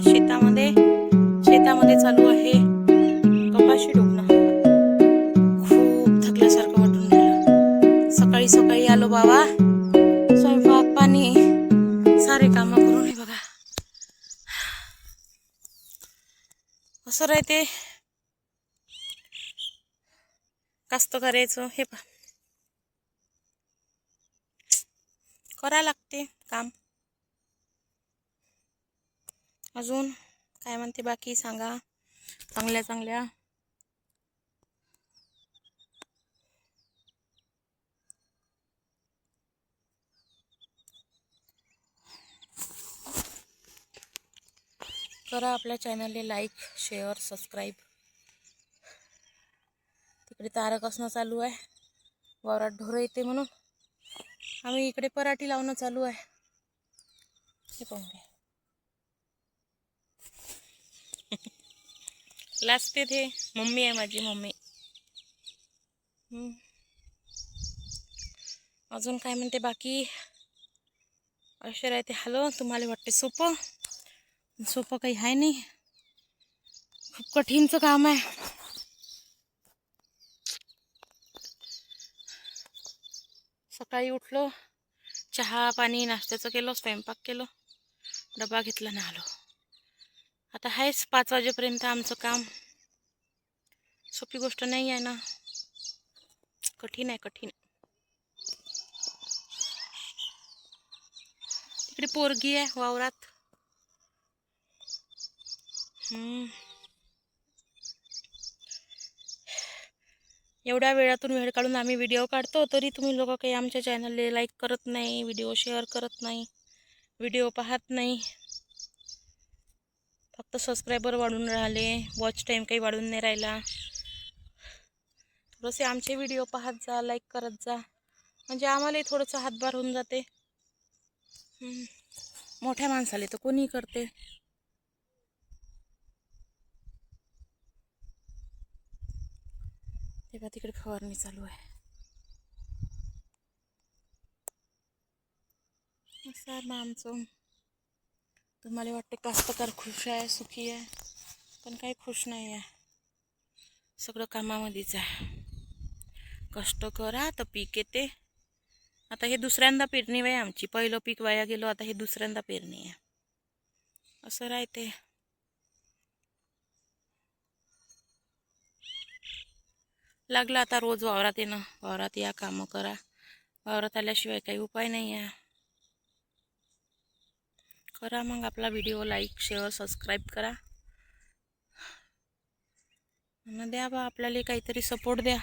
शेतामध्ये चालू आहे कपाशी टोकणं. खूप थकल्यासारखं वाटून गेलं. सकाळी सकाळी आलो बाबा, स्वयंपाक पाणी सारे काम करून. हे बघा असं राहते कास्त करायचं. हे पहा करा लागते काम. अजून काय म्हणते बाकी सांगा, चांगल्या चांगल्या. करा आपल्या चॅनलला लाईक शेअर सबस्क्राईब. तिकडे तारक असणं चालू आहे, वावरात ढोरं येते म्हणून आम्ही इकडे पराठी लावणं चालू आहे. हे पाहून लाजते ते. मम्मी आहे माझी मम्मी. अजून काय म्हणते बाकी. असे राहते. हॅलो, तुम्हाला वाटते सोपं सोपं काही आहे नाही, खूप कठीणचं काम आहे. सकाळी उठलो, चहा पाणी नाश्त्याचं केलं, स्वयंपाक केलं, डबा घेतला ना आलो. आता आहेच 5 वाजेपर्यंत आमचं काम. सोपी गोष्ट नाही आहे ना, कठीण आहे कठीण. तिकडे पोरगी आहे वावरात. एवढ्या वेळातून वेळ काढून आम्ही व्हिडिओ काढतो, तरी तुम्ही लोक काही आमच्या चॅनलला लाईक करत नाही, व्हिडिओ शेअर करत नाही, व्हिडिओ पाहत नाही. फक्त सबस्क्रायबर वाढून राहिले, वॉच टाईम काही वाढून नाही राहिला. थोडेसे आमचे व्हिडिओ पाहत जा, लाईक करत जा, म्हणजे आम्हालाही थोडंसं हातभार होऊन जाते. मोठ्या माणसाले तर कोणी करते. तेव्हा तिकडे फवारणी चालू आहे. असं आहे मग आमचं. तुम्हाला वाटते कास्तकार खुश आहे, सुखी आहे, पण काही खुश नाही आहे. सगळं कामामध्येच आहे. कष्ट करा तर पीक येते. आता हे दुसऱ्यांदा पेरणी आहे आमची. पहिलं पीक वाया गेलो, आता हे दुसऱ्यांदा पेरणी आहे. असं राहते. लागलं आता रोज वावरात येणं. वावरात या, कामं करा. वावरात आल्याशिवाय काही उपाय नाही आहे. करा मग आपला व्हिडिओ लाईक शेअर सबस्क्राईब करा. द्या बा आपल्याला काहीतरी सपोर्ट द्या.